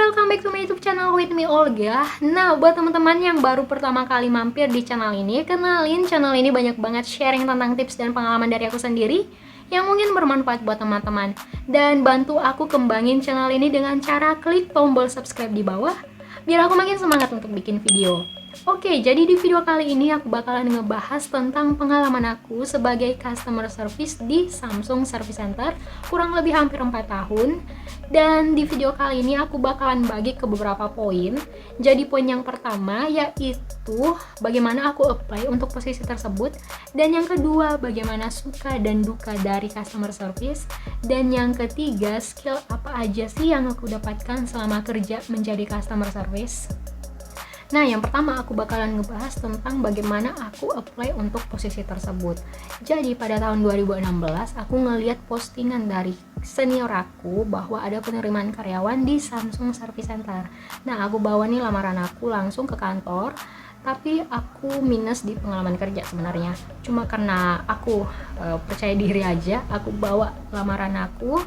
welcome back to my YouTube channel with me Olga. Nah, buat teman-teman yang baru pertama kali mampir di channel ini, kenalin channel ini banyak banget sharing tentang tips dan pengalaman dari aku sendiri yang mungkin bermanfaat buat teman-teman. Dan bantu aku kembangin channel ini dengan cara klik tombol subscribe di bawah biar aku makin semangat untuk bikin video. Oke, jadi di video kali ini aku bakalan ngebahas tentang pengalaman aku sebagai customer service di Samsung Service Center kurang lebih hampir 4 tahun. Dan di video kali ini aku bakalan bagi ke beberapa poin. Jadi poin yang pertama yaitu bagaimana aku apply untuk posisi tersebut, dan yang kedua bagaimana suka dan duka dari customer service, dan yang ketiga skill apa aja sih yang aku dapatkan selama kerja menjadi customer service. Nah, yang pertama aku bakalan ngebahas tentang bagaimana aku apply untuk posisi tersebut. Jadi pada tahun 2016 aku ngeliat postingan dari senior aku bahwa ada penerimaan karyawan di Samsung Service Center. Nah, aku bawa nih lamaran aku langsung ke kantor, tapi aku minus di pengalaman kerja sebenarnya. Cuma karena aku percaya diri aja, aku bawa lamaran aku,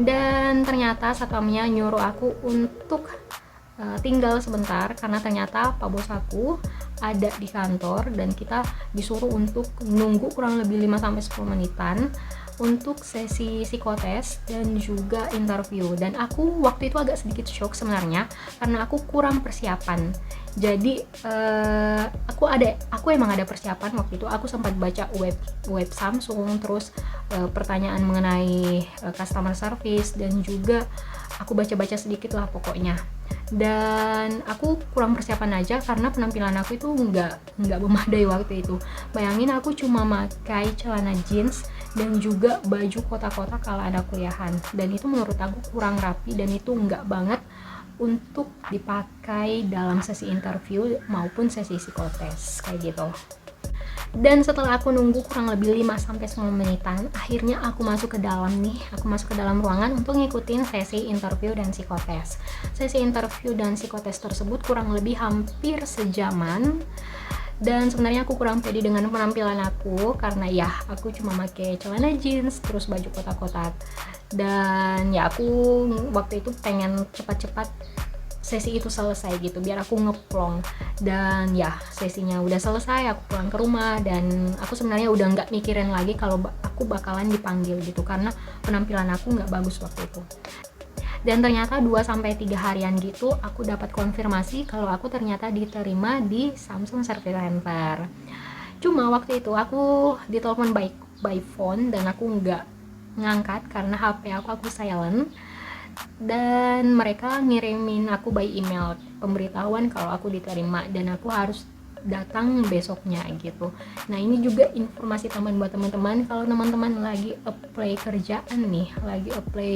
dan ternyata satpamnya nyuruh aku untuk tinggal sebentar karena ternyata pak bos aku ada di kantor dan kita disuruh untuk nunggu kurang lebih 5-10 menitan untuk sesi psikotes dan juga interview. Dan aku waktu itu agak sedikit shock sebenarnya karena aku kurang persiapan. Jadi aku emang ada persiapan waktu itu. Aku sempat baca web Samsung, terus pertanyaan mengenai customer service, dan juga aku baca-baca sedikit lah pokoknya. Dan aku kurang persiapan aja karena penampilan aku itu nggak memadai waktu itu. Bayangin aku cuma pakai celana jeans dan juga baju kotak-kotak kalau ada kuliahan, dan itu menurut aku kurang rapi dan itu nggak banget untuk dipakai dalam sesi interview maupun sesi psikotes kayak gitu. Dan setelah aku nunggu kurang lebih 5-10 menitan, akhirnya aku masuk ke dalam ruangan untuk ngikutin sesi interview dan psikotes. Sesi interview dan psikotes tersebut kurang lebih hampir sejaman, dan sebenarnya aku kurang pede dengan penampilan aku karena ya aku cuma pakai celana jeans terus baju kotak-kotak, dan ya aku waktu itu pengen cepat-cepat sesi itu selesai gitu biar aku ngeplong. Dan ya sesinya udah selesai, aku pulang ke rumah dan aku sebenarnya udah nggak mikirin lagi kalau aku bakalan dipanggil gitu karena penampilan aku nggak bagus waktu itu. Dan ternyata 2-3 harian gitu aku dapat konfirmasi kalau aku ternyata diterima di Samsung Service Center. Cuma waktu itu aku ditelepon by phone dan aku nggak ngangkat karena HP aku silent, dan mereka ngirimin aku by email pemberitahuan kalau aku diterima dan aku harus datang besoknya gitu. Nah, ini juga informasi tambahan buat teman-teman, kalau teman-teman lagi apply kerjaan nih, lagi apply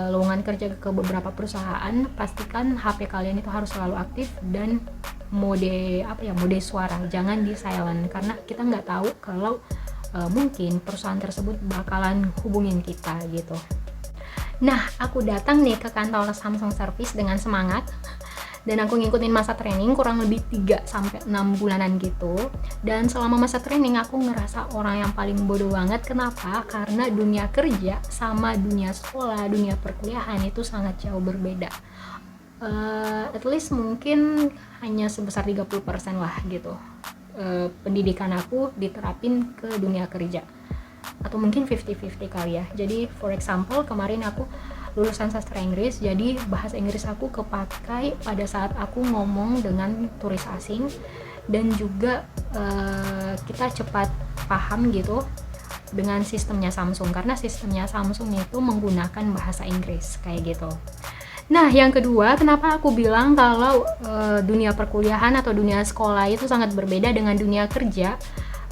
lowongan kerja ke beberapa perusahaan, pastikan HP kalian itu harus selalu aktif dan mode suara, jangan di silent karena kita nggak tahu kalau mungkin perusahaan tersebut bakalan hubungin kita gitu. Nah, aku datang nih ke kantor Samsung Service dengan semangat dan aku ngikutin masa training kurang lebih 3-6 bulanan gitu. Dan selama masa training aku ngerasa orang yang paling bodoh banget. Kenapa? Karena dunia kerja sama dunia sekolah, dunia perkuliahan itu sangat jauh berbeda. At least mungkin hanya sebesar 30% lah gitu. Pendidikan aku diterapin ke dunia kerja, atau mungkin 50-50 kali ya. Jadi for example kemarin aku lulusan sastra Inggris, jadi bahasa Inggris aku kepakai pada saat aku ngomong dengan turis asing, dan juga kita cepat paham gitu dengan sistemnya Samsung karena sistemnya Samsung itu menggunakan bahasa Inggris kayak gitu. Nah, yang kedua, kenapa aku bilang kalau dunia perkuliahan atau dunia sekolah itu sangat berbeda dengan dunia kerja.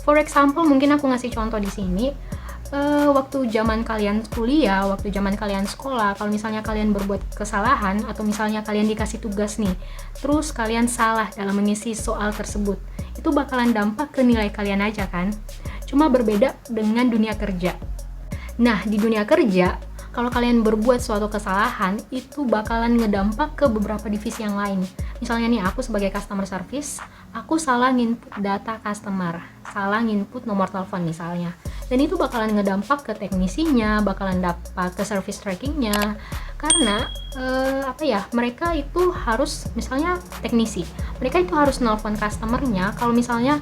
For example, mungkin aku ngasih contoh di sini. Waktu zaman kalian kuliah, waktu zaman kalian sekolah, kalau misalnya kalian berbuat kesalahan atau misalnya kalian dikasih tugas nih, terus kalian salah dalam mengisi soal tersebut, itu bakalan dampak ke nilai kalian aja kan? Cuma berbeda dengan dunia kerja. Nah, di dunia kerja, kalau kalian berbuat suatu kesalahan, itu bakalan ngedampak ke beberapa divisi yang lain. Misalnya nih, aku sebagai customer service, aku salah nginput data customer, salah nginput nomor telepon misalnya. Dan itu bakalan ngedampak ke teknisinya, bakalan dampak ke service trackingnya, Karena mereka itu harus, misalnya teknisi, mereka itu harus nelpon customernya kalau misalnya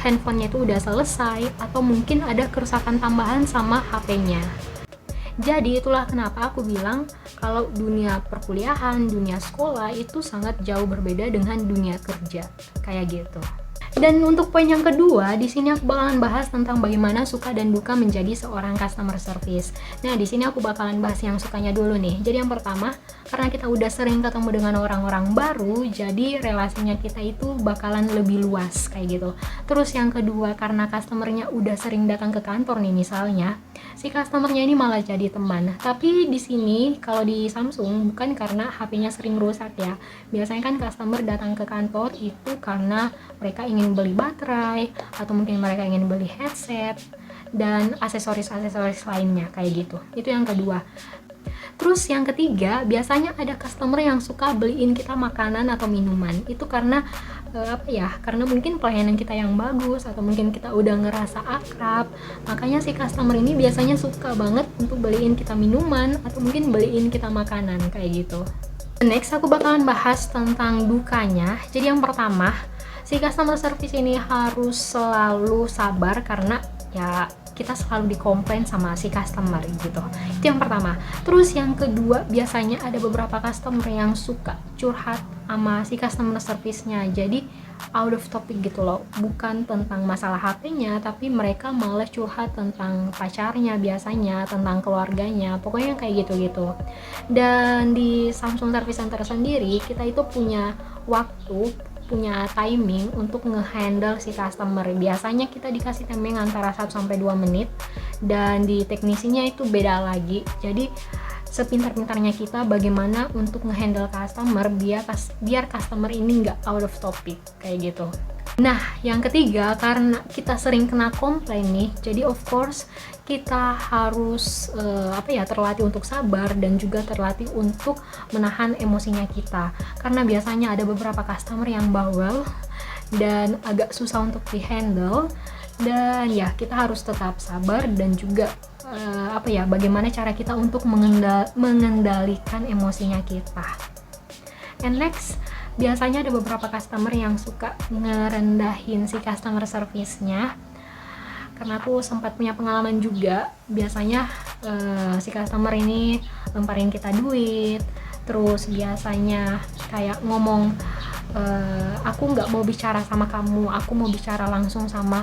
handphonenya itu udah selesai atau mungkin ada kerusakan tambahan sama HP-nya. Jadi itulah kenapa aku bilang kalau dunia perkuliahan, dunia sekolah itu sangat jauh berbeda dengan dunia kerja, kayak gitu. Dan untuk poin yang kedua, di sini aku bakalan bahas tentang bagaimana suka dan duka menjadi seorang customer service. Nah, di sini aku bakalan bahas yang sukanya dulu nih. Jadi yang pertama, karena kita udah sering ketemu dengan orang-orang baru, jadi relasinya kita itu bakalan lebih luas kayak gitu. Terus yang kedua, karena customernya udah sering datang ke kantor nih misalnya, si customernya ini malah jadi teman. Tapi di sini kalau di Samsung bukan karena HP-nya sering rusak ya. Biasanya kan customer datang ke kantor itu karena mereka ingin beli baterai atau mungkin mereka ingin beli headset dan aksesoris-aksesoris lainnya kayak gitu. Itu yang kedua. Terus yang ketiga, biasanya ada customer yang suka beliin kita makanan atau minuman. Itu karena karena mungkin pelayanan kita yang bagus atau mungkin kita udah ngerasa akrab. Makanya si customer ini biasanya suka banget untuk beliin kita minuman atau mungkin beliin kita makanan kayak gitu. Next aku bakalan bahas tentang dukanya. Jadi yang pertama, si customer service ini harus selalu sabar karena ya kita selalu dikomplain sama si customer gitu. Itu yang pertama. Terus yang kedua, biasanya ada beberapa customer yang suka curhat sama si customer service-nya. Jadi out of topic gitu loh. Bukan tentang masalah HP-nya, tapi mereka malah curhat tentang pacarnya biasanya, tentang keluarganya. Pokoknya kayak gitu-gitu. Dan di Samsung Service Center sendiri, kita itu punya waktu, punya timing untuk ngehandle si customer. Biasanya kita dikasih timing antara 1-2 menit dan di teknisinya itu beda lagi. Jadi sepintar-pintarnya kita bagaimana untuk ngehandle customer biar customer ini nggak out of topic kayak gitu. Nah, yang ketiga, karena kita sering kena komplain nih, jadi of course kita harus terlatih untuk sabar dan juga terlatih untuk menahan emosinya kita. Karena biasanya ada beberapa customer yang bawel dan agak susah untuk dihandle, dan ya kita harus tetap sabar dan juga bagaimana cara kita untuk mengendalikan emosinya kita. And next, biasanya ada beberapa customer yang suka ngerendahin si customer service-nya. Karena aku sempat punya pengalaman juga, biasanya si customer ini lemparin kita duit, terus biasanya kayak ngomong, aku nggak mau bicara sama kamu, aku mau bicara langsung sama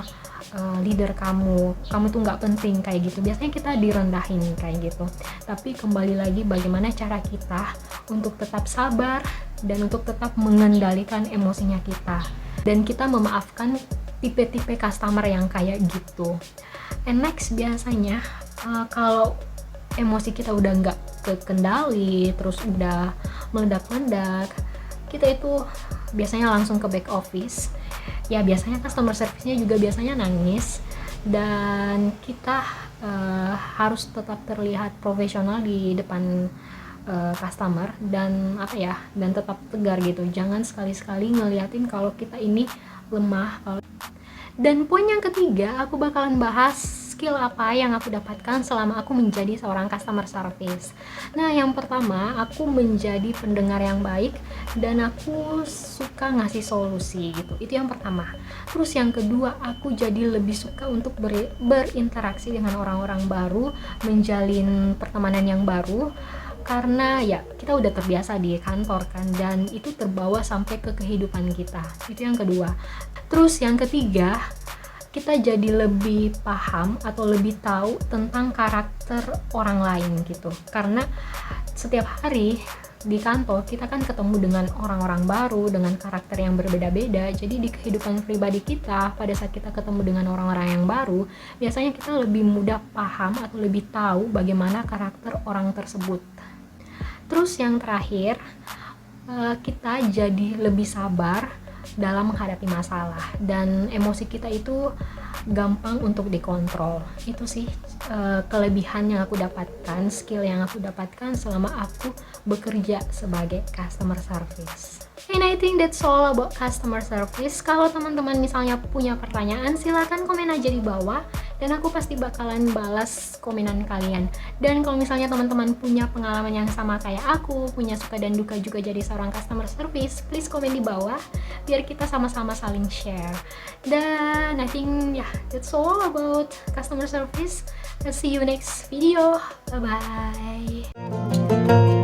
leader kamu tuh nggak penting kayak gitu. Biasanya kita direndahin kayak gitu. Tapi kembali lagi bagaimana cara kita untuk tetap sabar dan untuk tetap mengendalikan emosinya kita, dan kita memaafkan tipe-tipe customer yang kayak gitu. And next, biasanya kalau emosi kita udah nggak terkendali, terus udah meledak-meledak, kita itu biasanya langsung ke back office. Ya biasanya customer service-nya juga biasanya nangis, dan kita harus tetap terlihat profesional di depan customer dan dan tetap tegar gitu. Jangan sekali-sekali ngeliatin kalau kita ini lemah. Dan poin yang ketiga, aku bakalan bahas skill apa yang aku dapatkan selama aku menjadi seorang customer service. Nah, yang pertama, aku menjadi pendengar yang baik dan aku suka ngasih solusi gitu. Itu yang pertama. Terus yang kedua, aku jadi lebih suka untuk berinteraksi dengan orang-orang baru, menjalin pertemanan yang baru. Karena ya kita udah terbiasa di kantor kan, dan itu terbawa sampai ke kehidupan kita. Itu yang kedua. Terus yang ketiga, kita jadi lebih paham atau lebih tahu tentang karakter orang lain gitu. Karena setiap hari di kantor kita kan ketemu dengan orang-orang baru dengan karakter yang berbeda-beda. Jadi di kehidupan pribadi kita, pada saat kita ketemu dengan orang-orang yang baru, biasanya kita lebih mudah paham atau lebih tahu bagaimana karakter orang tersebut. Terus yang terakhir, kita jadi lebih sabar dalam menghadapi masalah, dan emosi kita itu gampang untuk dikontrol. Itu sih kelebihan yang aku dapatkan, skill yang aku dapatkan selama aku bekerja sebagai customer service. And I think that's all about customer service. Kalau teman-teman misalnya punya pertanyaan, silakan komen aja di bawah. dan aku pasti bakalan balas komenan kalian. Dan kalau misalnya teman-teman punya pengalaman yang sama kayak aku, punya suka dan duka juga jadi seorang customer service, please komen di bawah biar kita sama-sama saling share. Dan I think that's all about customer service. I'll see you next video. Bye bye.